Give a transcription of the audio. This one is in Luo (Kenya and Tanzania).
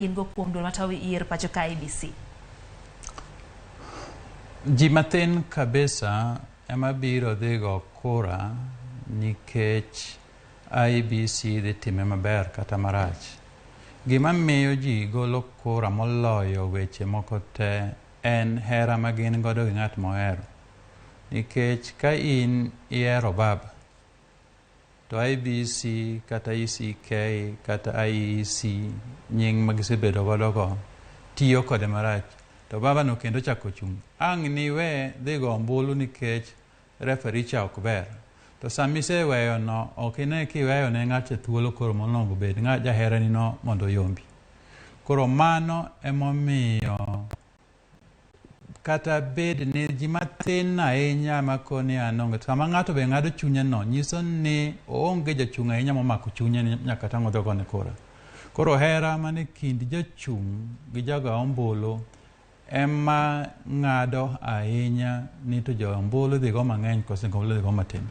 ingo kuom duol matawi ir pacho ka IEBC. Ji matin kabisa ema biro dhigo kura nikech IEBC dhi time maber kata marach. Gima miyo ji golo kura moloyo weche moko te en hera ma gin godo gi ng'at mohero. Nikech ka in ihero baba to IEBC kata ECK kata IEC nying magisebedo godo go tiyo kode marach, to baba no kendo chako chung'. Ang' niwe dhigo ombulu nikech referee cha ok ber. To samise weyo no, ok ine kiweyo ne ng'at thuolo koro monongo bed ng'at jaherani no mondo yombi. Koro mano emomiyo kata bed ni ji matin ahinya makoni anongo. Sama ng'ato be ng'ado chunye no, nyiso ni oonge jachung' ahinya momako chunye ni nyaka tang'o dhogone kura. Koro hera mane kind jachung' gi jago ombulu ema ng'ado ahinya ni to jo ombulu dhigo mang'eny koso ombulu dhigo matin.